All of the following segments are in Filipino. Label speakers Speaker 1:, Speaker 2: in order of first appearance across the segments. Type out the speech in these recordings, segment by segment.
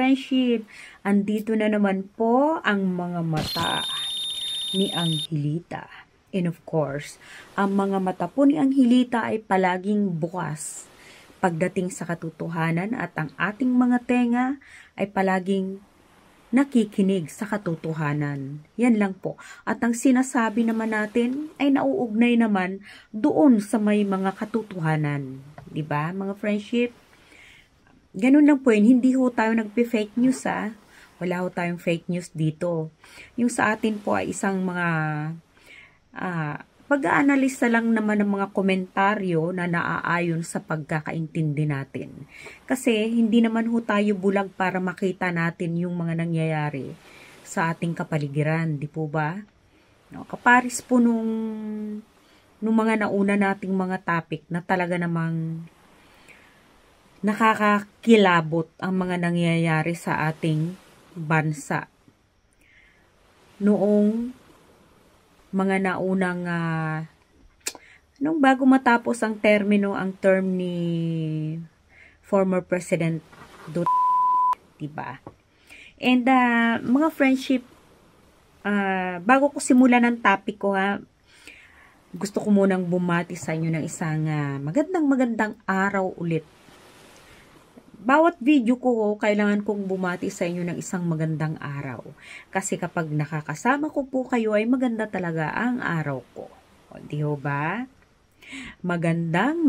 Speaker 1: friendship, andito na naman po ang mga mata ni Angelita. And of course, ang mga mata po ni Angelita ay palaging bukas pagdating sa katotohanan at ang ating mga tenga ay palaging nakikinig sa katotohanan. Yan lang po. At ang sinasabi naman natin ay nauugnay naman doon sa may mga katotohanan. Diba, mga friendship? Ganun lang po yun. Hindi ho tayo nagpe-fake news, ha? Wala ho tayong fake news dito. Yung sa atin po ay isang mga pag-aanalisa lang naman ng mga komentaryo na naaayon sa pagkakaintindi natin. Kasi hindi naman ho tayo bulag para makita natin yung mga nangyayari sa ating kapaligiran, di po ba? No, kaparis po nung mga nauna nating mga topic na talaga namang nakakakilabot ang mga nangyayari sa ating bansa. Noong mga naunang nung bago matapos ang term ni former President Duterte, diba? And mga friendship, bago ko simulan ng topic ko, gusto ko munang bumati sa inyo ng isang magandang araw ulit. Bawat video ko, kailangan kong bumati sa inyo ng isang magandang araw. Kasi kapag nakakasama ko po kayo, ay maganda talaga ang araw ko. O, di ba? Magandang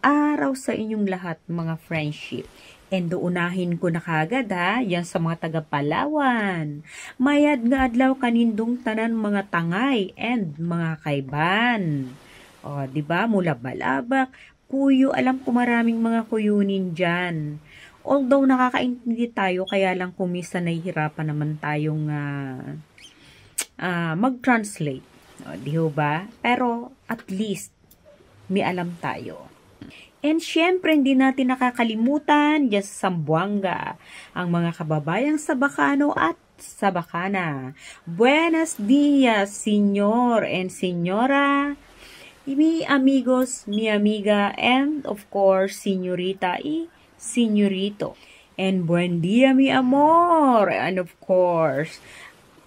Speaker 1: araw sa inyong lahat, mga friendship. And unahin ko na kagad, yan sa mga taga Palawan. Mayad nga adlaw kanindong tanan mga tangay and mga kaiban. O, di ba? Mula Balabak, Kuyo, alam ko maraming mga kuyunin dyan. Although nakakaintindi tayo, kaya lang kuminsan nahihirapan naman tayong mag-translate. Di ba? Pero at least may alam tayo. And syempre, hindi natin nakakalimutan dyan sa Zamboanga ang mga kababayang Sabacano at Sabacana. Buenos dias, senyor and senyora. Mi amigos, mi amiga, and of course, senyorita y senyorito. And buen dia, mi amor. And of course,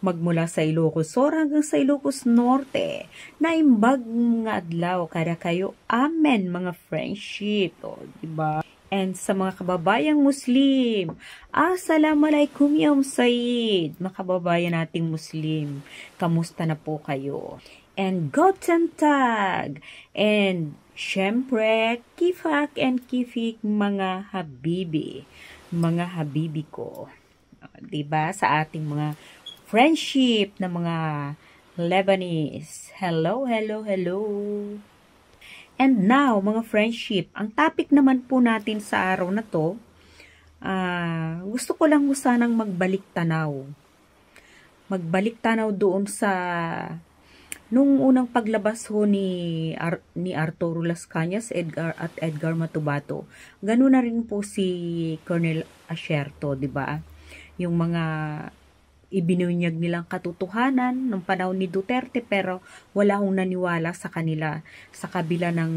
Speaker 1: magmula sa Ilocos Sur hanggang sa Ilocos Norte. Naimbag nga adlaw, kada kayo, amen, mga friendship. O, diba? And sa mga kababayang Muslim, Assalamualaikum ya Said. Mga kababayan nating Muslim, kamusta na po kayo? And Guten Tag. And syempre, kifak and kifik mga habibi. Mga habibi ko. Diba? Sa ating mga friendship na mga Lebanese. Hello. And now, mga friendship, ang topic naman po natin sa araw na to, gusto ko lang sanang magbalik tanaw. Magbalik tanaw doon sa nung unang paglabas ho ni Arturo Las Cañas at Edgar Matubato, ganoon na rin po si Colonel Asierto, di ba? Yung mga ibinunyag nilang katotohanan ng panahon ni Duterte, pero wala hong naniwala sa kanila sa kabila ng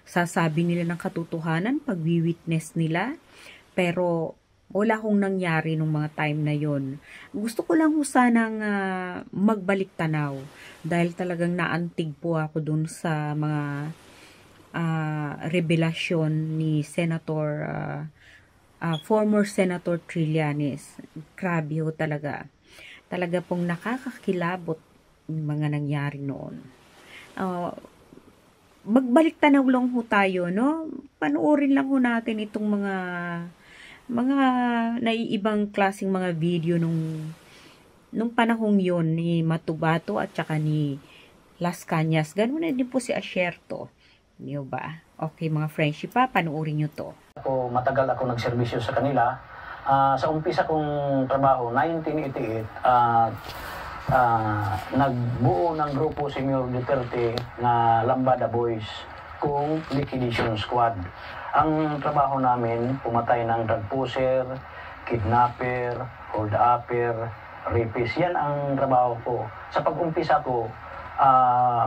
Speaker 1: sasabi nila ng katotohanan, pag-witness nila, pero wala hong nangyari nung mga time na yon. Gusto ko lang sanang magbalik tanaw dahil talagang naantig po ako dun sa mga revelasyon ni former Senator Trillanes. Grabe ho talaga. Talaga pong nakakakilabot yung mga nangyari noon. Magbalik tanaw lang ho tayo, no? Panuorin lang ho natin itong mga naiibang klaseng mga video nung panahong yon ni Matubato at saka ni Las Cañas. Ganun na din po si Asierto. Di ba? Okay, mga friendship panuorin nyo to.
Speaker 2: Matagal ako nagserbisyo sa kanila. Sa umpisa kong trabaho, 1988, nagbuo ng grupo si Mayor Duterte na Lambada Boys kung liquidation squad. Ang trabaho namin, pumatay ng drug pusher, kidnapper, hold-upper, rapist. Yan ang trabaho ko. Sa pag-umpisa ko,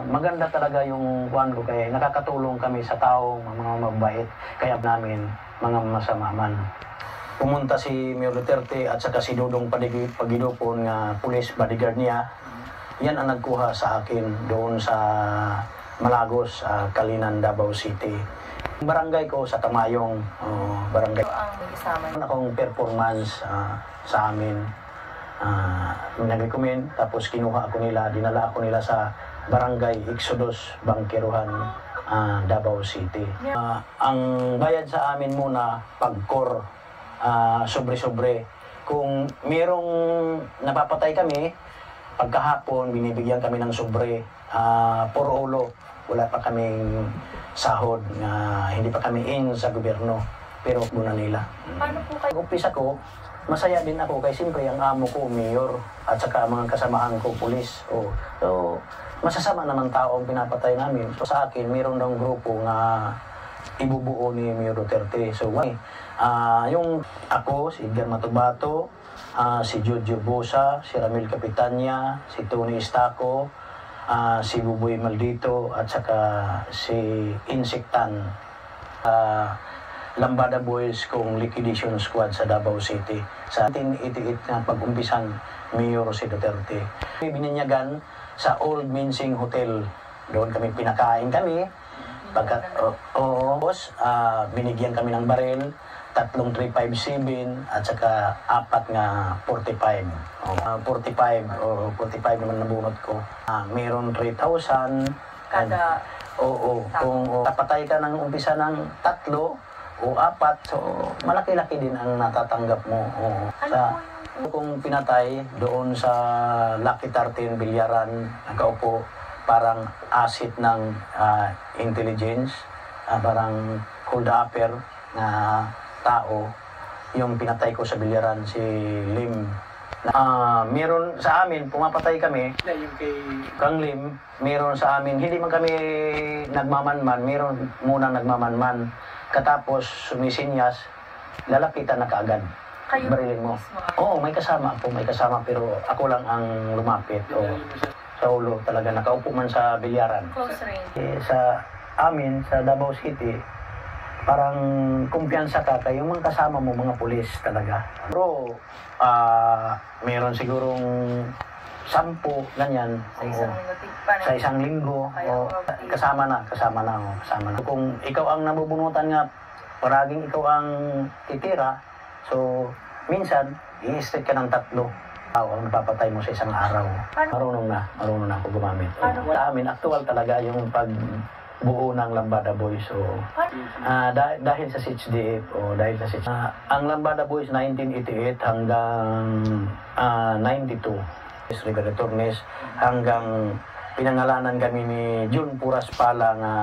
Speaker 2: maganda talaga yung kuwan ko kaya nakakatulong kami sa taong mga mabait kaya namin mga masama man. Pumunta si Mayor Duterte at saka si Dudong Pagidopon nga police bodyguard niya. Yan ang nagkuha sa akin doon sa Malagos, Kalinan, Davao City. Barangay ko sa Tamayong, barangay. Akong performance sa amin. Nag-recommend, tapos kinuha ako nila, dinala ako nila sa Barangay Exodus, Bangkiruhan, Davao City. Ang bayad sa amin muna, pagkor, sobre-sobre. Kung merong napapatay kami, pagkahapon, binibigyan kami ng sobre, por ulo. Wala pa kaming sahod, hindi pa kami in sa gobyerno, pero muna nila.
Speaker 3: Paano po kayo?
Speaker 2: Umpisa ko, masaya din ako kasi siyempre ang amo ko, mayor, at saka mga kasamahan ko, pulis. So, masasama naman tao ang pinapatay namin. So, sa akin, mayroon daw grupo nga ibubuo ni Mayor Duterte. So, yung ako, si Edgar Matubato, si Jojo Bosa, si Ramil Capitania, si Tony Estaco, si Buboy Maldito, at saka si Insectan. Lambada Boys kong liquidation squad sa Davao City. Sa 1988 na pag-umpisang Mayor si Duterte. Bininyagan sa Old Mincing Hotel. Doon kami pinakain kami. Binigyan kami ng baril, 3 357 at saka 4 nga 45. 45 naman nabunot ko. Meron 3,000.
Speaker 3: Kada...
Speaker 2: Kung kapatay ka ng umpisa ng 3 o 4, so malaki-laki din ang natatanggap mo. Kung pinatay doon sa Lucky 13 Bilyaran, nakaupo, parang asset ng intelligence, parang hold upper na tao, yung pinatay ko sa Bilyaran, si Lim. Meron sa amin, pumapatay kami, Kang Lim, meron sa amin, hindi man kami nagmamanman, meron munang nagmamanman. Katapos, sumisinyas, lalapitan na kaagad.
Speaker 3: Kayo
Speaker 2: barilin mo. Oo, may kasama pero ako lang ang lumapit. Sa ulo talaga, nakaupo man sa Bilyaran.
Speaker 3: Close range.
Speaker 2: Sa amin, sa Davao City, parang kumpiyansa ka yung mga kasama mo, mga pulis talaga. Pero, meron sigurong 10, ganyan. Sa isang linggo. Kasama na. Kung ikaw ang nabubunutan nga, paraging ikaw ang titira, so, minsan, i-stick ka ng 3 tao ang napapatay mo sa isang araw. Marunong na ako gumamit. Sa amin, actual talaga yung pagbuo ng Lambada Boys. So, dahil sa CHDF, ang Lambada Boys 1988 hanggang 92. Retornes hanggang pinangalanan kami ni Jun Puras Pala nga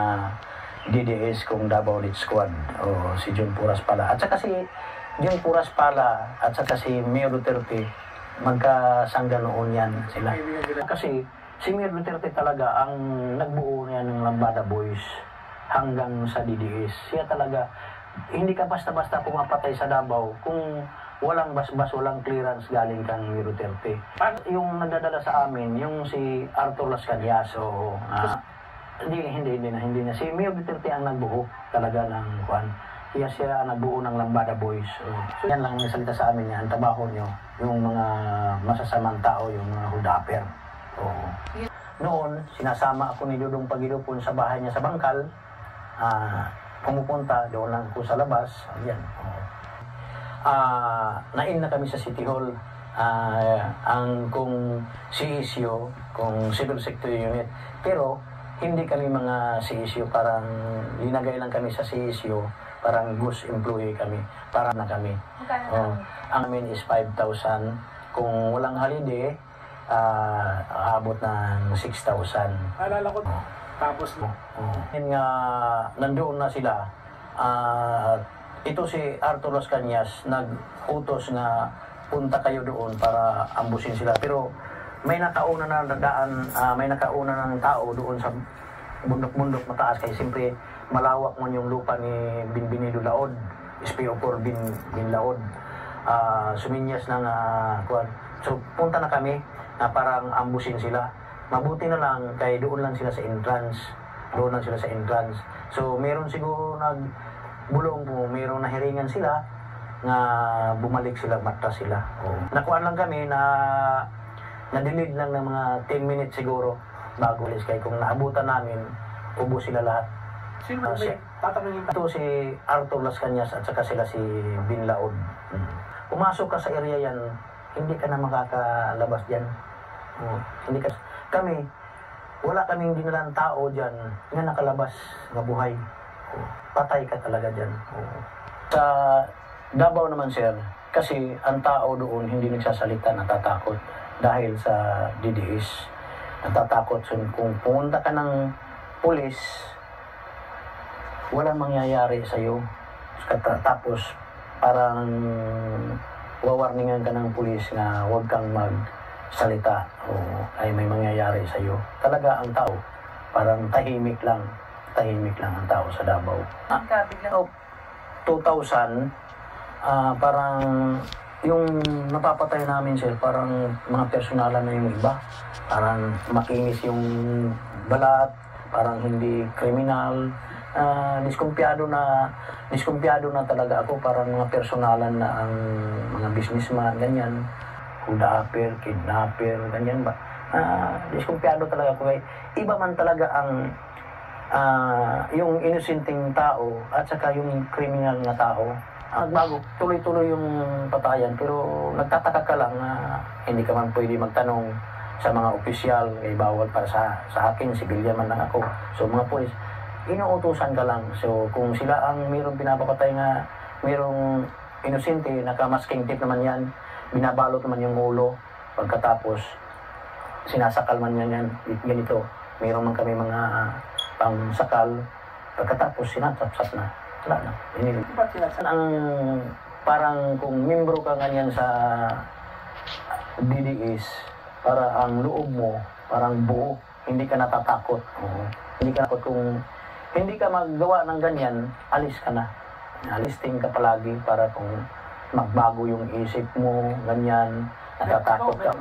Speaker 2: DDS kung Davao Lit Squad. Si Jun Puras Pala. At saka si Jun Puras Pala at saka si Mayor Duterte, magkasangga noon yan sila. Kasi si Mayor Duterte talaga ang nagbuo niya ng Lambada Boys hanggang sa DDS. Siya talaga, hindi ka basta-basta pumapatay sa Davao kung walang basbas, walang clearance galing kang Mayor Duterte. Yung nagdadala sa amin, yung si Arthur Las Cañas, hindi na. Si Mayor Duterte ang nagbuo talaga ng kwan. Siya ang nagbuo ng Lambada Boys. So yan lang yung salita sa amin niya, ang trabaho nyo, yung mga masasamang tao, yung mga hudaper. Noon, sinasama ako ni Dudong Pagidopon sa bahay niya sa Bangkal. Pumupunta, doon lang ako sa labas. Ayan. Nain na kami sa City Hall. Kung CSU, kung Civil Sector Unit. Pero, hindi kami mga CSU, parang linagay lang kami sa CSU. Parang ghost employee kami, para na kami. Ang amin is 5,000. Kung walang holiday, aabot ng 6,000.
Speaker 4: Alala ko, tapos mo.
Speaker 2: Nga, nandoon na sila. Ito si Arthur Las Cañas, nag-utos na punta kayo doon para ambusin sila. Pero may nakauna na may nakauna ng tao doon sa bundok-bundok mataas. Kaya siyempre, malawak mo yung lupa ni Binbinido Laod, SPO4 Bin Laod. Suminyas ng kwan. So punta na kami na parang ambusin sila. Mabuti na lang kay doon lang sila sa entrance. Doon lang sila sa entrance. So meron siguro nagbulong po, meron nahiringan sila na bumalik sila, matras sila. Nakuha lang kami na na-delayed lang ng mga 10 minutes siguro bago ulis. Kaya kung naabutan namin, ubos sila lahat.
Speaker 4: Sino ba may tatanungin
Speaker 2: Ito si Arthur Las Cañas at saka sila si Bin Laod. Pumasok ka sa area yan, hindi ka na makakalabas dyan. Hindi ka. Kami, wala kaming dinalang tao dyan na nakalabas na buhay. Patay ka talaga dyan. Sa Davao naman sir, kasi ang tao doon hindi nagsasalita, natatakot dahil sa DDS. Natatakot. So, kung pumunta ka ng pulis, walang mangyayari sa'yo. Tapos, parang wawarningan ka ng pulis na huwag kang magsalita o ay may mangyayari sa'yo. Talaga ang tao, parang tahimik lang ang tao sa Davao.
Speaker 3: Biglang
Speaker 2: 2000, parang yung napapatay namin sir, parang mga personalan na yung iba. Parang makinis yung balat, parang hindi kriminal. Diskumpiyado na talaga ako, parang mga personalan na ang mga businessman, ganyan. Hudapper, kidnapper, ganyan ba. Diskumpiyado talaga ako. Iba man talaga ang yung inosenteng tao at saka yung criminal na tao. Bago, tuloy-tuloy yung patayan, pero nagtataka ka lang na hindi ka man pwede magtanong sa mga opisyal, bawal para sa akin, sibilyan man lang ako. So mga polis, inuutusan ka lang. So kung sila ang mayroong pinapapatay nga, mayroong inosente, nakamasking tape naman yan, binabalot naman yung ulo, pagkatapos sinasakal man yan, ganito, mayroon man kami mga pangsakal, pagkatapos sinasapsap na. Wala na. Ang parang kung membro ka ganyan sa DDS, para ang loob mo, parang buo, hindi ka natatakot. Hindi ka natakot kung hindi ka maggawa ng ganyan, alis ka na. Alisting ka palagi para kung magbago yung isip mo, ganyan, natatakot ka.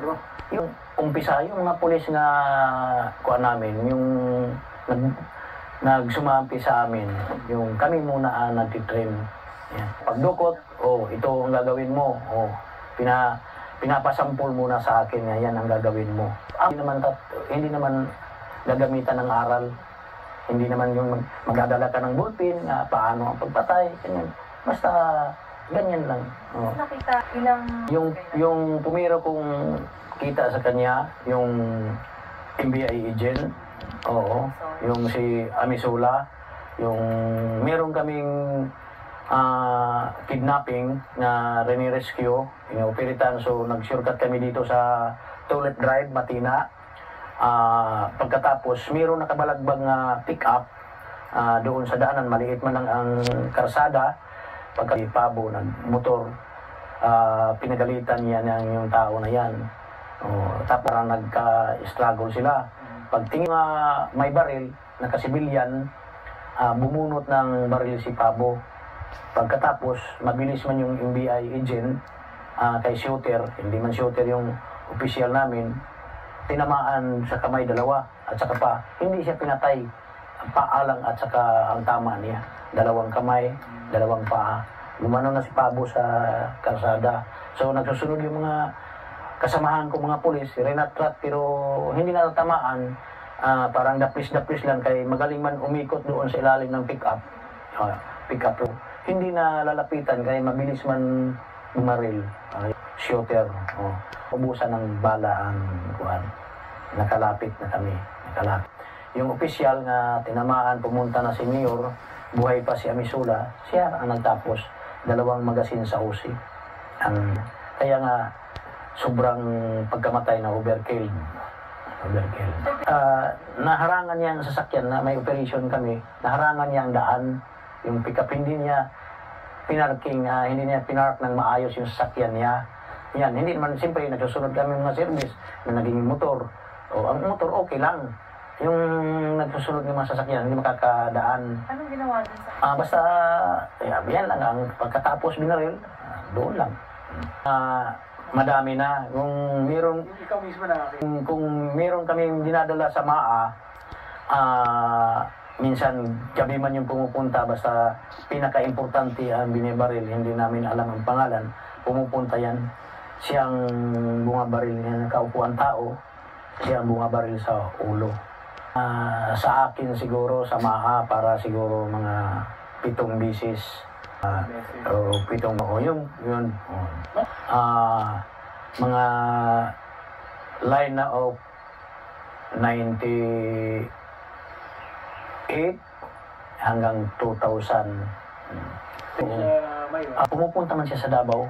Speaker 2: Yung umpisa, yung mga pulis na kuha namin, yung nagsumampi sa amin, yung kami muna ang nagtitrain. Yan. Pagdukot, ito ang gagawin mo. Pinapasampol muna sa akin na yan ang gagawin mo. Hindi naman gagamitan ng aral. Hindi naman yung magdadala ka ng bullpen, paano ang pagpatay, ganyan. Basta ganyan lang.
Speaker 3: nakita ilang...
Speaker 2: Yung pumiro kong kita sa kanya, yung NBI agent, yung si Amisula, yung meron kaming kidnapping na reni-rescue, inoperitan, so nag-shortcut kami dito sa Toilet Drive, Matina. Pagkatapos, meron nakabalagbag na pick-up doon sa daanan, maliit man lang ang karsada, pagka Pabo, nag-motor, pinagalitan niya yung tao na yan. Tapos nagka-struggle sila. Pagtingin may baril, nakasibilyan, bumunot ng baril si Pabo. Pagkatapos, mabilis man yung NBI agent kay shooter, hindi man shooter yung opisyal namin, tinamaan sa kamay dalawa at saka pa, hindi siya pinatay, paalang at saka ang tama niya. Dalawang kamay, dalawang paa. Gumano na si Pabo sa karsada. So nagsusunod yung mga kasamahan ko mga pulis, renatrat, pero hindi natatamaan. Parang dapis-dapis lang kay magaling man umikot doon sa ilalim ng pick-up. Pick-up. Hindi na lalapitan kay mabilis man bumaril. Shooter. Ubusan ng bala ang kuhan. Nakalapit na kami. Yung opisyal na tinamaan, pumunta na si Mayor, buhay pa si Amisula, siya ang nagtapos. 2 magasin sa OC. Kaya nga, sobrang pagkamatay na overkill. Naharangan niya ang sasakyan na may operation kami. Naharangan niya ang daan. Yung pick-up, hindi niya pinarking, hindi niya pinark ng maayos yung sasakyan niya. Yan, hindi naman, siyempre, nagsusunod kami mga service na naging motor. Ang motor, okay lang. Yung nagsusunod ng mga sasakyan, hindi makakadaan.
Speaker 3: Anong ginawa din sa...
Speaker 2: Basta, yan lang, ang pagkatapos binaril, doon lang. Madami na. Kung meron,
Speaker 4: Ikaw mismo na
Speaker 2: kung meron kaming dinadala sa MAA, minsan gabi man yung pumupunta, basta pinaka-importante ang binibaril, hindi namin alam ang pangalan, pumupunta yan. Siyang bumabaril niya, nakaupo ang tao, siyang bumabaril sa ulo. Sa akin siguro, sa MAA, para siguro mga 7 bisis. O 7 o yun. Mga line na of 98 hanggang 2000. Pumupunta man siya sa Davao.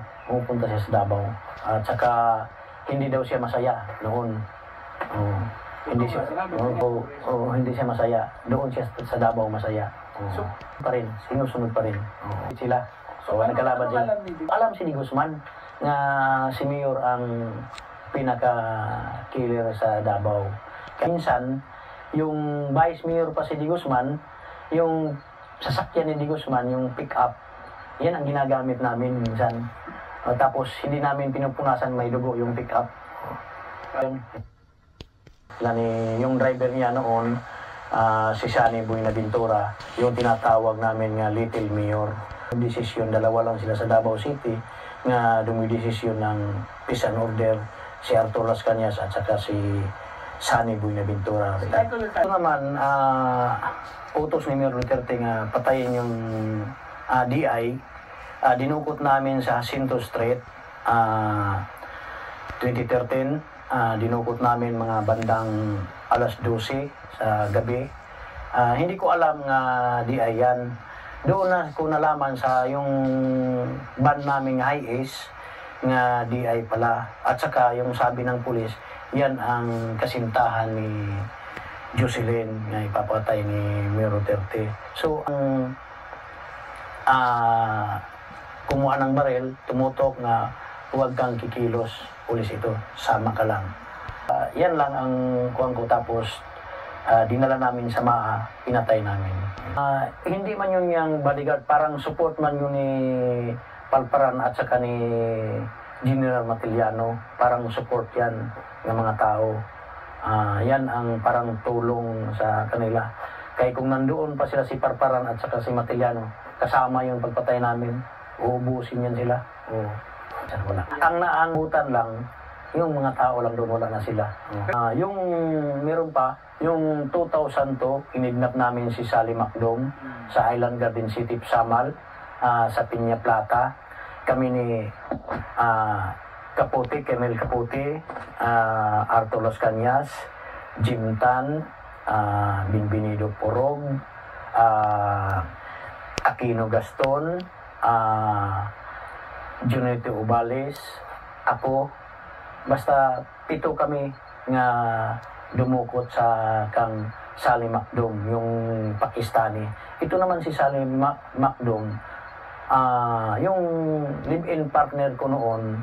Speaker 2: At saka hindi daw siya masaya noon. Hindi siya masaya. Doon siya sa Davao masaya. Pa rin, sinusunod pa rin. Sila. So, nagkalaban sila. Alam si Di Guzman na si Mayor ang pinaka-killer sa Davao. Minsan, yung Vice Mayor pa si Di Guzman, yung sasakyan ni Di Guzman, yung pick-up, yan ang ginagamit namin minsan. Tapos, hindi namin pinupunasan may dugo yung pick-up. Yung driver niya noon, si Shani Buenaventura, yung tinatawag namin nga Little Mayor. Desisyon, dalawa lang sila sa Davao City nga dumidesisyon ng peace and order, si Arthur Las Cañas at saka si Shani Buenaventura. Ito naman, utos ni Mayor Duterte nga patayin yung DI, dinukot namin sa Jacinto Street, 2013, dinukot namin mga bandang alas 12 sa gabi. Hindi ko alam nga DI yan. Doon na ko nalaman sa yung band naming High Ace nga DI pala. At saka yung sabi ng pulis, yan ang kasintahan ni Jocelyn nga ipapatay ni Mayor Duterte. So, kumuha ng baril, tumutok nga huwag kang kikilos, pulis ito, sama ka lang. Yan lang ang kuwan ko, tapos dinala namin sa MAA, pinatay namin. Hindi man yun yung bodyguard, parang support man yun ni Palparan at saka ni General Matiliano, parang support yan ng mga tao. Yan ang parang tulong sa kanila. Kaya kung nandoon pa sila si Palparan at saka si Matiliano, kasama yung pagpatay namin, uubusin yan sila. Ang naangutan lang, yung mga tao lang doon, wala na sila. Yung meron pa, yung 2002, kinidnap namin si Sally Macdom sa Island Garden City, Samal, sa Piña Plata. Kami ni Capote, Kemel Capote, Arthur Las Cañas, Jim Tan, Binbinido Porog, Aquino Gaston, Junete Ubales, ako, basta 7 kami nga dumukot sa kang Sally Macdom, yung Pakistani. Ito naman si Sally Macdom, yung live-in partner ko noon,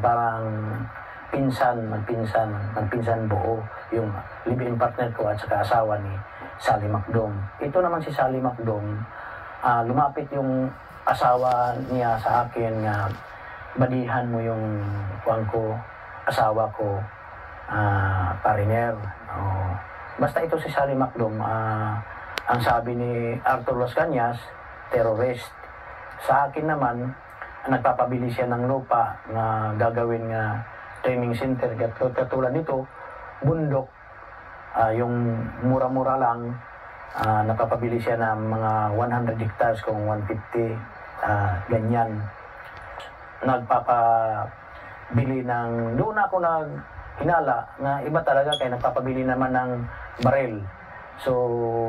Speaker 2: parang magpinsan buo, yung live-in partner ko at saka asawa ni Sally Macdom. Ito naman si Sally Macdom, lumapit yung asawa niya sa akin nga, badihan mo yung kuwang ko, asawa ko, pariner. Basta ito si Sally Macdom, ang sabi ni Arthur Las Cañas, terrorist. Sa akin naman, nagpapabili siya ng lupa na gagawin nga training center. Katulad nito, bundok, yung mura-mura lang, napapabili siya ng mga 100 hectares kung 150, ganyan. Nagpapabili ng, doon ako hinala na iba talaga, kaya nagpapabili naman ng baril. So,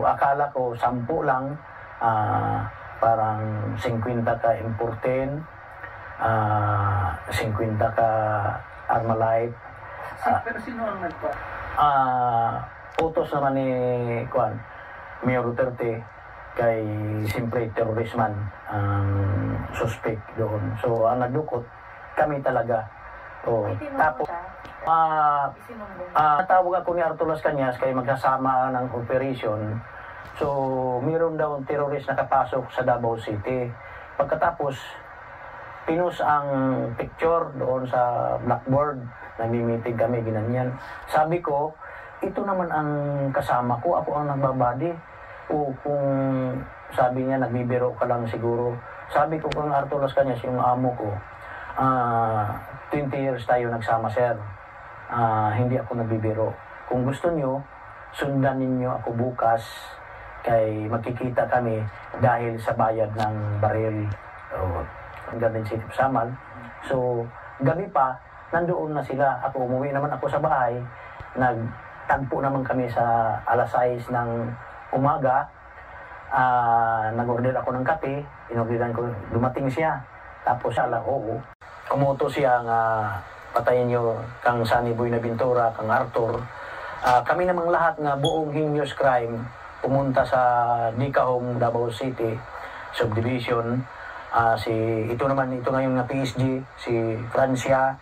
Speaker 2: akala ko 10 lang, parang 50 ka importin, 50 ka Armalite.
Speaker 4: Pero sino ang nagpa?
Speaker 2: Utos naman ni Mayor Duterte, kay siyempre terroristman ang suspect doon. So, ang nagdukot, kami talaga. Tapos, natawag ako ni Arthur Las Cañas kay magsasama ng operation. So, mayroon daw terrorist nakapasok sa Davao City. Pagkatapos, pinost ang picture doon sa blackboard. Nagmi-meeting kami, ginanyan. Sabi ko, ito naman ang kasama ko, ako ang nagbabadi. O kung sabi niya, nagbibiro ka lang siguro. Sabi ko kung Arthur Las Cañas, yung amo ko, 20 years tayo nagsama, sir. Hindi ako nagbibiro. Kung gusto nyo, sundan ninyo ako bukas kay magkikita kami dahil sa bayad ng baril. Garden City, Samal. So, gabi pa, nandoon na sila. Ako, umuwi naman ako sa bahay. Nagtagpo naman kami sa alas 6 ng umaga. Nag-order ako ng kape. Inorderan ko, dumating siya. Tapos siya lang, oo. Kumoto siya nga patayin nyo kang Sunny Boy Naventura, kang Arthur. Kami namang lahat nga buong heinous crime pumunta sa Dicahome, Davao City Subdivision. Ito ngayon nga PSG, si Francia,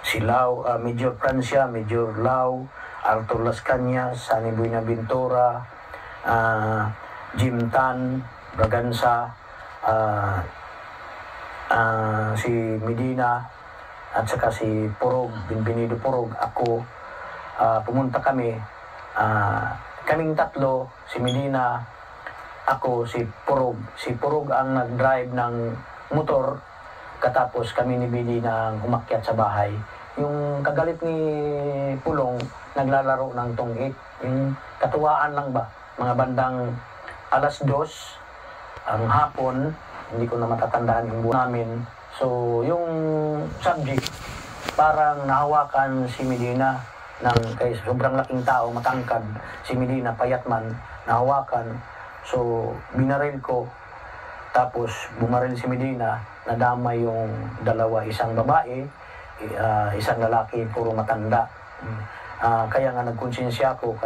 Speaker 2: si Lau, Major Francia, Major Lau, Arthur Las Cañas, Sunny Boy Naventura, Jim Tan, Braganza, si Medina, at saka si Purog, Binbinido Purog, ako. Pumunta kami, kaming tatlo, si Medina, ako, si Purog. Si Purog ang nag-drive ng motor, katapos kami ni Medina ang umakyat sa bahay. Yung kagalit ni Pulong, naglalaro ng tungit. Yung katuwaan lang ba, mga bandang alas 2 ang hapon, hindi ko na matatandaan yung buwan namin. So, yung subject, parang nahawakan si Medina kay sobrang laking tao, matangkad. Si Medina, payat man, nahawakan. So, binaril ko. Tapos, bumaril si Medina, nadama yung dalawa, isang babae, isang lalaki, puro matanda. Kaya nga nagkonsensya ako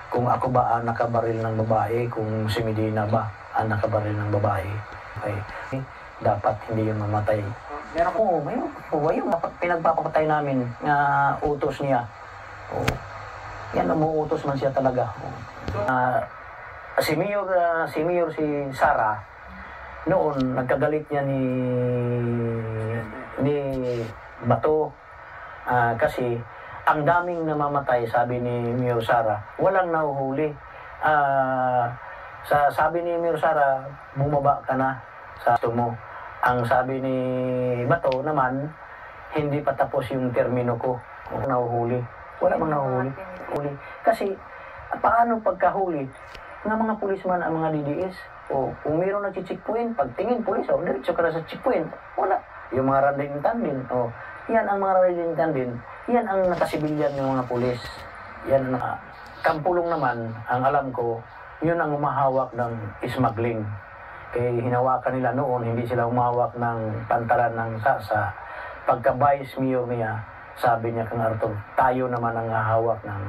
Speaker 2: kung ako ba ang nakabaril ng babae, kung si Medina ba ang nakabaril ng babae. Okay. Dapat hindi yung mamatay. Mayroon po yung pinagpapatay namin na utos niya. Yan, umuutos man siya talaga. Si Sara, noon nagkagalit niya ni Bato, kasi ang daming namamatay, sabi ni Mayor Sara, walang nahuhuli. Sabi ni Mayor Sara, bumaba ka na sa mo. Ang sabi ni Bato naman, hindi pa tapos yung termino ko. Nahuhuli. Wala mang nahuhuli. Kasi paano pagkahuli? Nga mga pulisman ang mga DDS, kung mayroon nag-checkpoint, pagtingin pulis, diretso ka na sa checkpoint, wala. Yung mga rading-tandin, yan ang mga rading-tandin, yan ang nakasibilyan ng mga pulis. Yan ang Kampulong naman, ang alam ko, yun ang umahawak ng smuggling. Kaya hinawakan nila noon, hindi sila umahawak ng pantalan ng sasa. Pagka vice mayor niya, sabi niya kang Arthur, tayo naman ang hahawak ng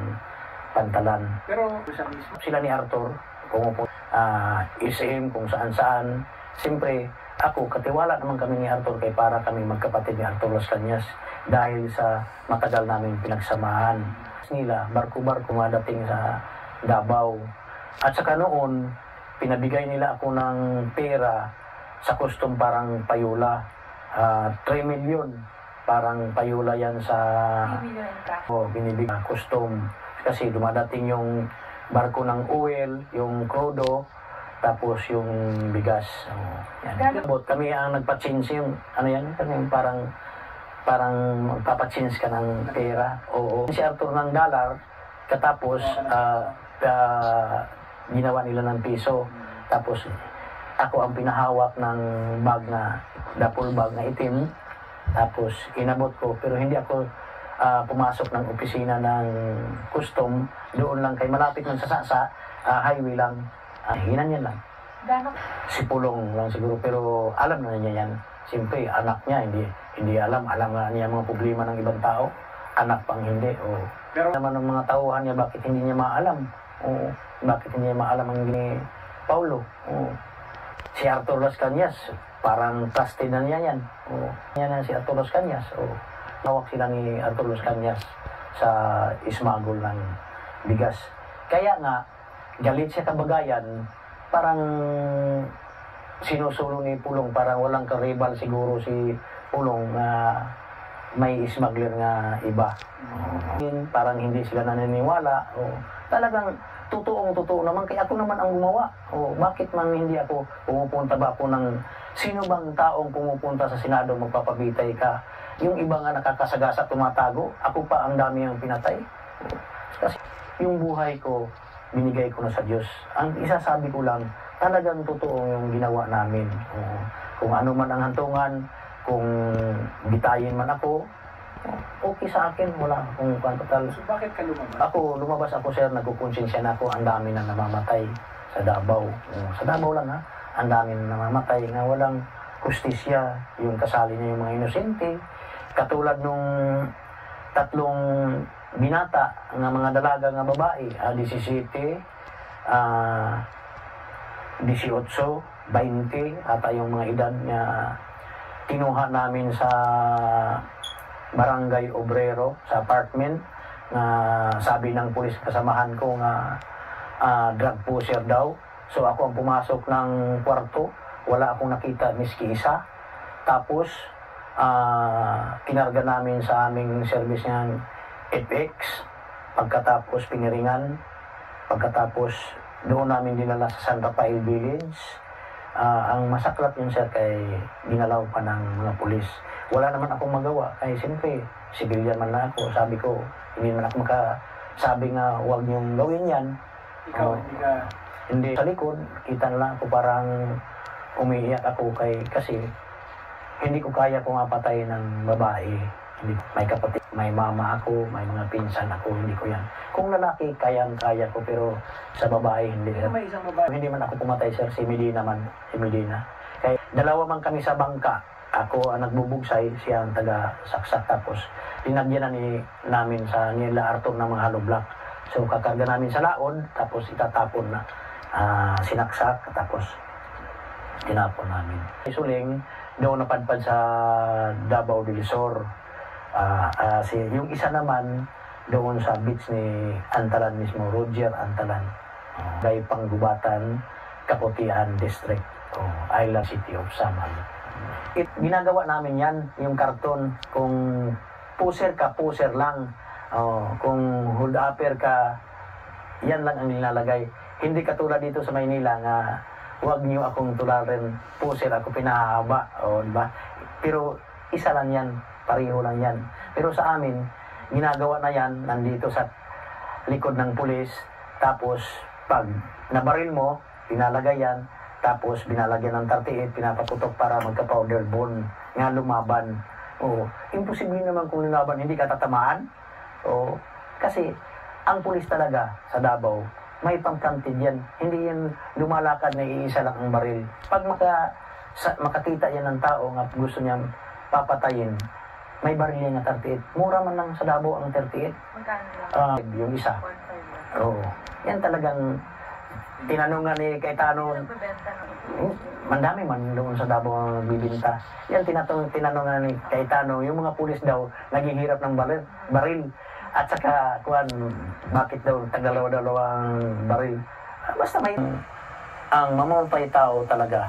Speaker 2: pantalan.
Speaker 4: Pero
Speaker 2: Sila ni Arthur, SM, kung saan-saan. Siyempre, ako, katiwala naman kami ni Arthur kay para kami magkapatid ni Arthur Las Cañas dahil sa matagal namin pinagsamahan. Nila, barko-barko dating sa Davao. At saka noon, pinabigay nila ako ng pera sa custom parang payula. 3 million. Parang payula yan sa... binibigay custom. Kasi dumadating yung barko ng oil, yung crudo, tapos yung bigas. Yan. Kami ang nagpa-change yung, parang magpapa-change ka ng pera. Oo. Si Arthur ng dollar, katapos ginawa nila ng piso. Tapos ako ang pinahawak ng bag na, duffel bag na itim. Tapos inabot ko, pero hindi ako pumasok ng opisina ng custom. Doon lang kay malapit ng sasasa, highway lang. Hinan yan lang. Si Pulong lang siguro, pero alam na niya yan. Siyempre, anak niya, hindi alam. Alam nga niya mga problema ng ibang tao. Anak pang hindi. Pero naman ng mga tauhan niya, bakit hindi niya maalam? Bakit hindi niya maalam ang ni Paulo? Si Arthur Las Cañas, parang trusted na niya yan. Yan na si Arthur Las Cañas. Nawak sila ni Arthur Las Cañas sa ismagol ng bigas. Kaya nga, galit siya Kabagayan, parang sinusulong ni Pulong, parang walang karibal siguro si Pulong na may smuggler nga iba. Parang hindi sila naniniwala. Talagang totoo naman, kaya ako naman ang gumawa. Bakit man hindi ako pumupunta ba ako ng sino bang taong pumupunta sa Senado magpapabitay ka? Yung iba nga nakakasagasa, tumatago, ako pa ang dami ang pinatay. Kasi yung buhay ko, binigay ko na sa Diyos. Ang isasabi ko lang, talagang totoo yung ginawa namin. Kung ano man ang hantungan, kung bitayin man ako, okay sa akin, wala akong total.
Speaker 4: So bakit ka lumabas?
Speaker 2: Lumabas ako, sir, nagkukonsensya na ako, ang dami na namamatay sa Davao. Sa Davao lang, ha? Ang dami na namamatay nga walang hustisya, yung kasali niya yung mga inosente. Katulad nung 3 binata nga mga dalaga nga babae, 17, 18, 20, ata yung mga edad niya, kinuha namin sa Barangay Obrero, sa apartment, na sabi ng pulis kasamahan ko nga drug pusher daw. So ako ang pumasok ng kwarto, wala akong nakita miski isa. Tapos kinarga namin sa aming service ng FX, pagkatapos piniringan, pagkatapos doon namin dinala sa Santa Rafael Village. Ang masaklap yun, sir, kay ginalaw pa ng mga pulis. Wala naman akong magawa, kaya siyempre civilian man na ako. Sabi ko, hindi man ako makasabi nga huwag niyong gawin yan.
Speaker 4: Ikaw,
Speaker 2: Hindi sa likod, kita na lang ako, parang umiiyak ako kasi hindi ko kaya kung mapatay ng babae. May kapatid, may mama ako, may mga pinsan ako, hindi ko yan. Kung lalaki, kaya ko, pero sa babae, hindi.
Speaker 4: may isang babae.
Speaker 2: Hindi man ako pumatay, sir, si Medina. Kaya dalawa man kami sa bangka. Ako ang nagbubugsay, siya ang taga-saksak. Tapos linagyan namin sa nila Arthur ng mga hollow block. So kakarga namin sa laon, tapos itatapon na. Sinaksak, tapos tinapon namin. Suling, doon napadpad sa Davao del Sur. Yung isa naman, doon sa beach ni Antalan mismo, Roger Antalan. Dahil Panggubatan, Kaputian District, Island City of Samar. Ginagawa namin yan, yung karton. Kung puser ka, puser lang. Kung hold upper ka, yan lang ang nilalagay. Hindi katulad dito sa Maynila nga huwag niyo akong tularin, puser ako pinahaba. Diba? Pero isa lang yan, pareho lang yan. Pero sa amin, ginagawa na yan, nandito sa likod ng pulis. Tapos pag nabaril mo, pinalagay yan. Tapos binalagyan ng 38, pinapaputok para magka-powder bone nga lumaban. Imposible naman kung lumaban, hindi ka tatamaan. Kasi ang pulis talaga sa Davao, may pangkantid yan. Hindi yan lumalakad na iisa lang ang baril. Pag makakita yan ng tao nga gusto niyang papatayin, may baril yan na 38. Mura man lang sa Davao ang 38.
Speaker 3: Magkano lang?
Speaker 2: Yung isa.
Speaker 3: 1.5 lang.
Speaker 2: Yan talagang tinanungan ni Cayetano.
Speaker 3: Nagbebenta na.
Speaker 2: Mandami man doon sa Davao ang nagbibinta. Yan tinanungan ni Cayetano, yung mga pulis daw naghihirap ng baril. At saka, bakit daw tagalaw-dalawang baril? Basta may ang mamamatay tao talaga,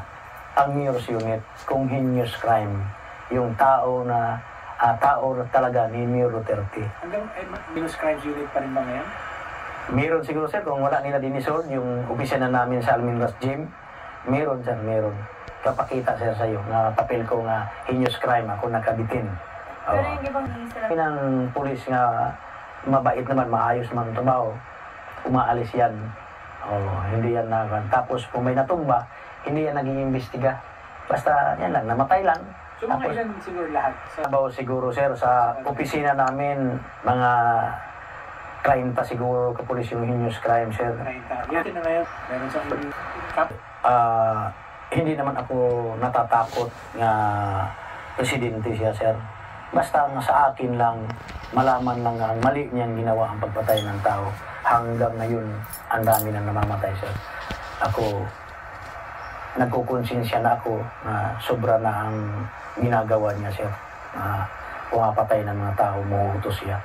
Speaker 2: ang Mirrors Unit, kung heinous crime. Yung tao na talaga ni Miro Duterte.
Speaker 4: Hanggang Minus Crimes Unit pa rin ba ngayon?
Speaker 2: Meron siguro, sir, kung wala nila dinisold, yung opisina namin sa Alminras Gym, meron, sir, meron. Kapakita, sir, sa'yo, na papel ko nga heinous crime, ako nakabitin.
Speaker 3: Pero yung ibang sila.
Speaker 2: Ng pulis nga, mabait naman, maayos man trabaho, umaalis yan. Hindi yan tapos kung may natumba, hindi yan nag-iimbestiga. Basta, yan lang, namatay lang.
Speaker 4: So mga ilan siguro lahat?
Speaker 2: Trabaho siguro, sir, sa opisina namin, mga 30 siguro kapulis yung heinous crime, sir.
Speaker 4: 30. Yan na ngayon. Meron sa cap.
Speaker 2: Hindi naman ako natatakot nga presidente siya, sir. Basta nga sa akin lang, malaman lang nga mali niyang ginawa ang pagpatay ng tao. Hanggang ngayon, ang dami na namamatay, sir. Ako, nagkukonsensya na ako na sobra na ang ginagawa niya, sir. Pumapatay ng mga tao, umuutos siya.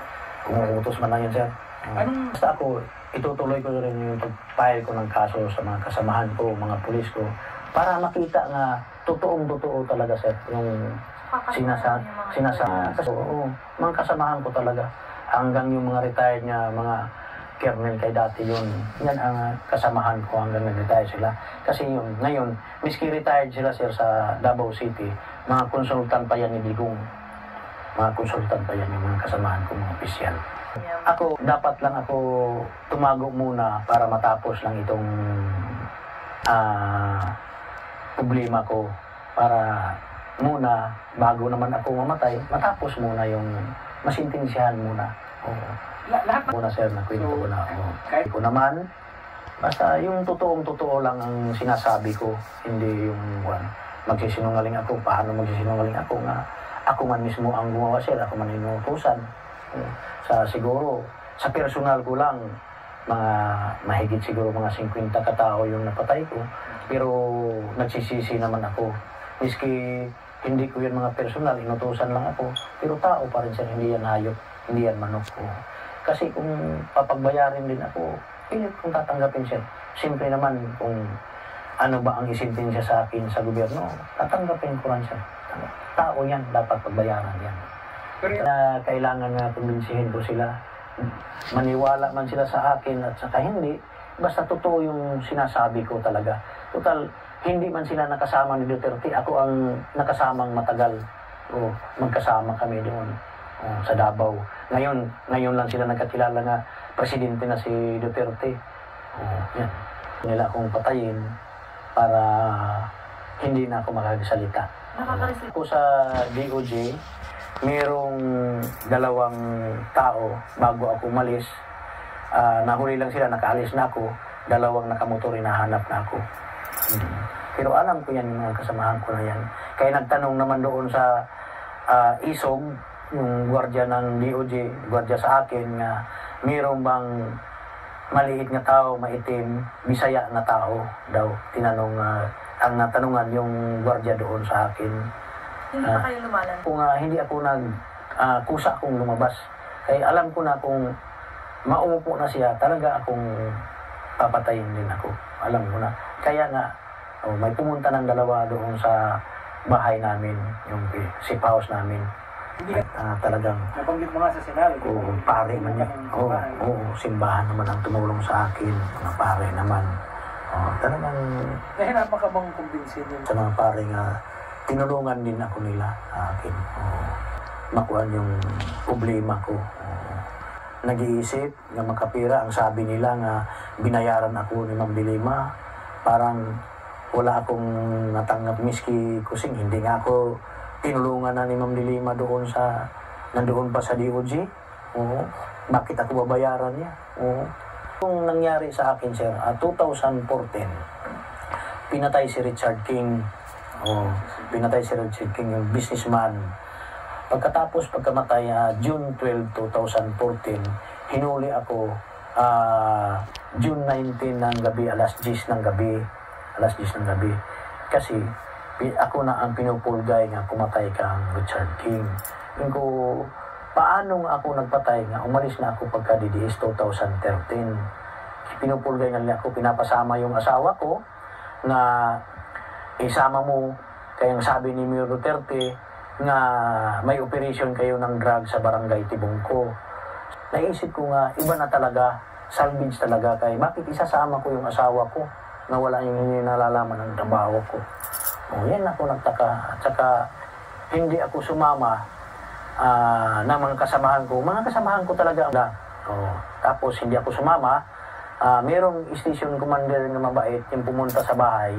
Speaker 2: Umuutos man lang yun, sir. Basta ako, itutuloy ko rin yung pag-file ko ng kaso sa mga kasamahan ko, mga pulis ko, para makita nga totoong-totoo talaga, sir, yung sinasa. Oo, mga kasamahan ko talaga. Hanggang yung mga retired nga, mga kernel kay dati yun. Yan ang kasamahan ko hanggang nag-retire sila. Kasi yun, ngayon, miski retired sila, sir, sa Davao City, mga konsultan pa yan ni Digong. Mga konsultan pa yan yung mga kasamahan ko, mga opisyal. Ako, dapat lang ako tumago muna para matapos lang itong problema ko. Para muna, bago naman ako mamatay, matapos muna yung masintinsihan muna. Oo.
Speaker 4: Lahat
Speaker 2: Muna, sir, nakwento ko na. Kahit ko naman, basta yung totoong-totoo lang ang sinasabi ko, hindi yung magsisinungaling ako. Paano magsisinungaling ako nga? Ako man mismo ang gumawa, sir. Ako man inutusan. Siguro, sa personal ko lang, mga mahigit siguro mga 50 katao yung napatay ko. Pero nagsisisi naman ako. Miski hindi ko yan mga personal, inutusan lang ako. Pero tao pa rin, sir. Hindi yan hayop, hindi yan manok ko. Kasi kung papagbayarin din ako, pilit kong tatanggapin, sir. Simple naman kung ano ba ang isintensya sa akin sa gobyerno, tatanggapin ko rin, sir. Tao yan, dapat pagbayaran yan. Na kailangan na kumbinsihin ko sila. Maniwala man sila sa akin at saka hindi, basta totoo yung sinasabi ko talaga. Total, hindi man sila nakasama ni Duterte, ako ang nakasamang matagal. O, magkasama kami doon sa Davao. Ngayon lang sila nagkakilala nga presidente na si Duterte. Yan. Nila akong patayin para hindi na ako makakasalita. Ako sa DOJ, mayroong 2 tao bago ako umalis. Nahuli lang sila, nakaalis na ako. 2 nakamotor, hinahanap na ako. Pero alam ko yan, yung mga kasamahan ko na yan. Kaya nagtanong naman doon sa ISOG, yung gwardiya ng DOJ, gwardiya sa akin, nga mayroong bang maliit na tao, maitim, Bisaya na tao daw. Tinanong, ang natanungan yung gwardiya doon sa akin.
Speaker 3: Hindi pa kayo lumalan?
Speaker 2: Kung hindi ako kusa akong lumabas. Kaya alam ko na kung mauupo na siya, talaga akong papatayin din ako. Alam ko na. Kaya nga, may pumunta ng 2 doon sa bahay namin, yung safe house namin.
Speaker 4: Hindi
Speaker 2: Talagang
Speaker 4: nabanggit mo nga sa Senado.
Speaker 2: pare man niya. Simbahan naman ang tumulong sa akin. Mga pare naman. Talagang
Speaker 4: Nahirapan ka bang kumbinsin yun?
Speaker 2: sa mga pare nga, tinulungan din ako nila sa akin. Makuha yung problema ko. Nag-iisip nga makapira, ang sabi nila nga binayaran ako ni Ma'am Dilima. Parang wala akong natanggap, miski kusing hindi nga ako tinulungan na ni Ma'am Dilima nandoon pa sa DOJ. Bakit ako babayaran niya? Kung nangyari sa akin, sir, 2014, pinatay si Richard King. Pinatay si Richard King, yung businessman. Pagkamatay, June 12, 2014, hinuli ako June 19 ng gabi, alas 10 ng gabi. Kasi ako na ang pinupulgay nga pumatay kang Richard King. Yung ko, paano nga ako nagpatay nga, umalis na ako pagka DDS 2013. Pinupulgay nga nila ako, pinapasama yung asawa ko na isama mo, kayang sabi ni Mayor Duterte nga may operation kayo ng drug sa barangay Tibungko. Naisip ko nga, iba na talaga, salvage talaga kay bakit isasama ko yung asawa ko na wala yung nalalaman ng trabaho ko. Yan ako nagtaka. At saka hindi ako sumama ng mga kasamahan ko. Mga kasamahan ko talaga. Tapos hindi ako sumama. Merong station commander na mabait yung pumunta sa bahay.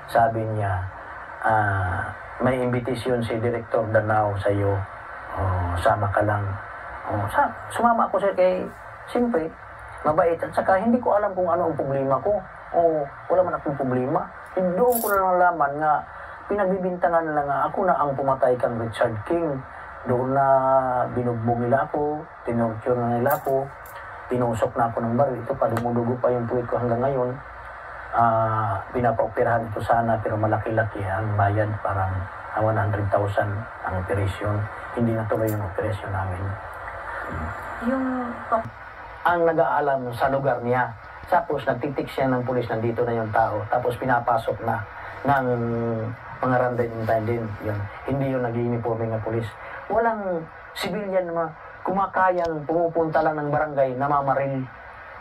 Speaker 2: Sabi niya, may invitation si Director Danao sa iyo. Sama ka lang. Sumama ako, sir, kay siyempre mabait. At saka hindi ko alam kung ano ang problema ko. Wala man akong problema. Doon ko na nalaman nga pinagbibintangan nila nga ako na ang pumatay kang Richard King. Doon na binugbog nila ako, tinorture na nila ako, tinusok na ako ng baril. Ito pa, dumudugo pa yung puwit ko hanggang ngayon. Pinapaoperahan ito sana pero malaki-laki ang bayad, parang 100,000 ang operasyon. Hindi natuloy yung operasyon namin. Ang nag-aalam sa lugar niya. Tapos nagtitik siya ng pulis, nandito na yung tao. Tapos pinapasok na. ng mga randay din. Yun. Hindi yung nag-uniforme ng pulis. Walang civilian na kumakayang pumupunta lang ng barangay na mamaril.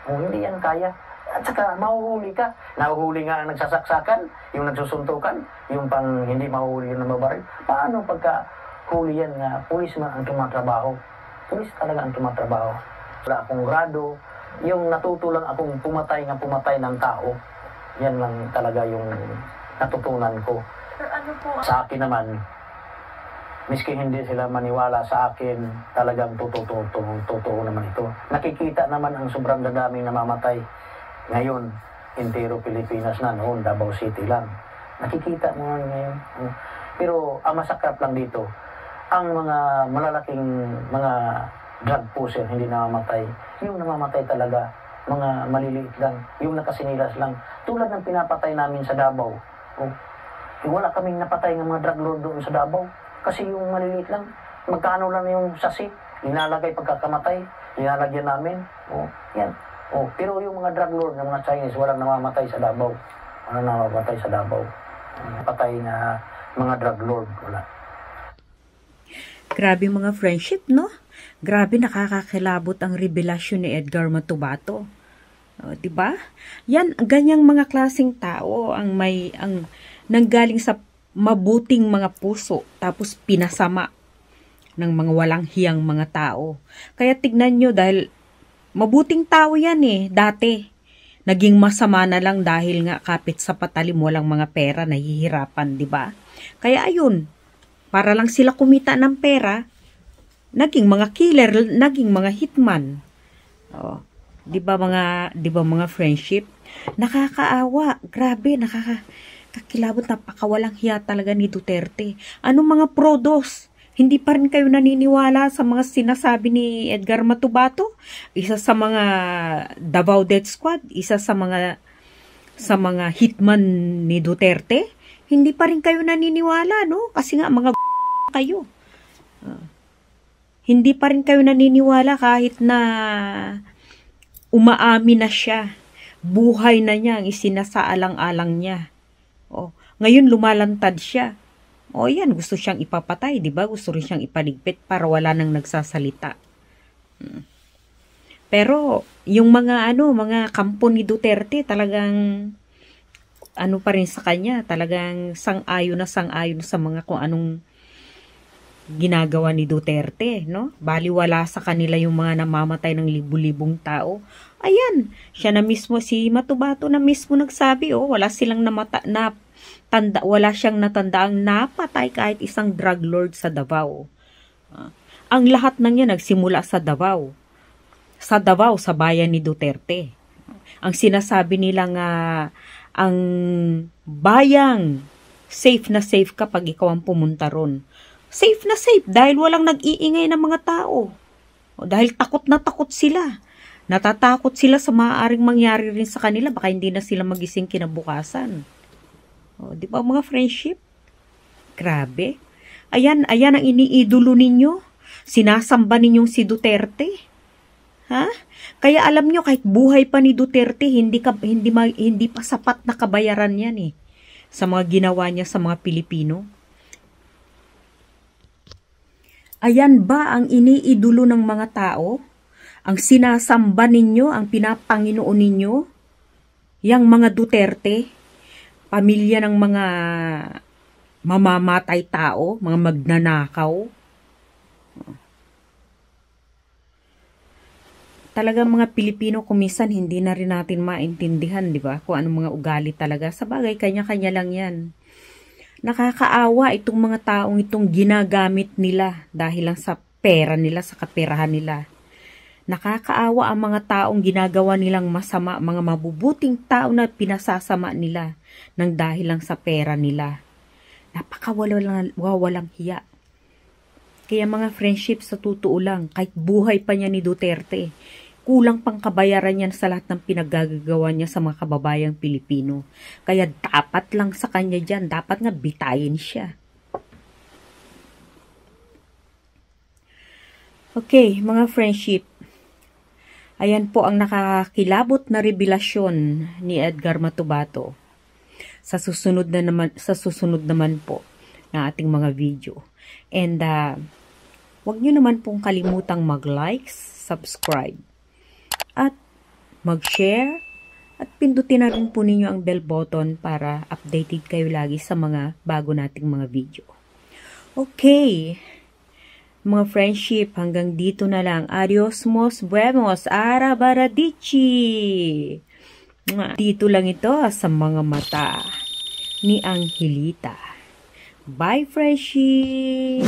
Speaker 2: O hindi yan kaya. At saka mahuhuli ka. Nahuhuli nga ang nagsasaksakan, yung nagsusuntukan, yung pang hindi mahuhuli yung nababaril. Paano pagka huli yan nga, pulis man ang tumatrabaho? Pulis talaga ang tumatrabaho. Wala akong grado, yung natuto lang akong pumatay ng tao. Yan lang talaga yung natutunan ko.
Speaker 3: Sir, ano po ang
Speaker 2: Sa akin naman, miski hindi sila maniwala sa akin, talagang totoo naman ito. Nakikita naman ang sobrang dadaming namamatay. Ngayon, entero Pilipinas na, noon Davao City lang. Nakikita mo ngayon. Pero ang masakrap lang dito, ang mga malalaking mga drug pusher hindi namamatay. Yung namamatay talaga, mga maliliit lang, yung nakasinilas lang. Tulad ng pinapatay namin sa Davao. Wala kaming napatay ng mga drug lord doon sa Davao. Kasi yung maliliit lang, magkano lang yung sasi, inalagay pagkakamatay, inalagyan namin. Yan. Pero yung mga drug lord ng mga Chinese, walang namamatay sa Davao. Walang namamatay sa Davao. Patay na mga drug lord, wala.
Speaker 1: Grabe mga friendship, no? Grabe nakakakilabot ang revelasyon ni Edgar Matubato. Diba? Yan, ganyang mga klaseng tao ang nanggaling sa mabuting mga puso tapos pinasama ng mga walang hiyang mga tao. Kaya tignan nyo dahil mabuting tao yan dati. Naging masama na lang dahil nga kapit sa patalim walang mga pera, nahihirapan, diba? Kaya ayun, para lang sila kumita ng pera, naging mga killer, naging mga hitman. Di ba mga friendship? Nakakaawa, grabe, nakakakilabot, napakawalang hiya talaga ni Duterte. Anong mga prodos? Hindi pa rin kayo naniniwala sa mga sinasabi ni Edgar Matubato? Isa sa mga Davao Death Squad, isa sa mga hitman ni Duterte? Hindi pa rin kayo naniniwala, no? Kasi nga mga kayo. Hindi pa rin kayo naniniwala kahit na umaamin na siya. Buhay na niya ang isinasaalang-alang niya. Ngayon lumalantad siya. Yan, gusto siyang ipapatay, di ba? Gusto rin siyang ipaligpit para wala nang nagsasalita. Pero yung mga kampo ni Duterte talagang pa rin sa kanya, talagang sang-ayon sa mga kung anong ginagawa ni Duterte, no? Baliwala sa kanila yung mga namamatay ng libu-libong tao. Ayan, siya na mismo, si Matubato na mismo nagsabi, wala silang wala siyang natandaang napatay kahit isang drug lord sa Davao. Ang lahat ng yan nagsimula sa Davao. Sa Davao, sa bayan ni Duterte. Ang sinasabi nila nga, ang bayang safe na safe kapag ikaw ang pumunta ron. Safe na safe dahil walang nag-iingay ng mga tao. Dahil takot na takot sila. Natatakot sila sa maaaring mangyari rin sa kanila. Baka hindi na sila magising kinabukasan. Di ba mga friendship? Grabe. Ayan ang iniidolo ninyo. Sinasamba ninyong si Duterte. Ha? Kaya alam nyo, kahit buhay pa ni Duterte, hindi pa sapat na kabayaran yan sa mga ginawa niya sa mga Pilipino. Ayan ba ang iniidolo ng mga tao? Ang sinasamba ninyo, ang pinapanginoon ninyo? Yang mga Duterte? Pamilya ng mga mamamatay tao, mga magnanakaw. Talagang mga Pilipino kumisan hindi na rin natin maintindihan, di ba? Kung anong mga ugali talaga. Sa bagay, kanya-kanya lang yan. Nakakaawa itong mga taong itong ginagamit nila dahil lang sa pera nila, sa kaperahan nila. Nakakaawa ang mga taong ginagawa nilang masama, mga mabubuting tao na pinasasama nila ng dahil lang sa pera nila. Napakawalang hiya. Kaya mga friendship, sa totoo lang, kahit buhay pa niya ni Duterte, kulang pang kabayaran yan sa lahat ng pinagagagawa niya sa mga kababayang Pilipino. Kaya dapat lang sa kanya dyan, dapat nga bitayin siya. Okay, mga friendship, ayan po ang nakakilabot na revelasyon ni Edgar Matubato. sa susunod naman po na ating mga video. And wag nyo naman pong kalimutang mag-like, subscribe, at mag-share, at pindutin na rin po ninyo ang bell button para updated kayo lagi sa mga bago nating mga video. Okay, mga friendship, hanggang dito na lang. Adios, mos buemos, arabaradichi! Dito lang ito sa mga mata ni Angelita. Bye, friendship!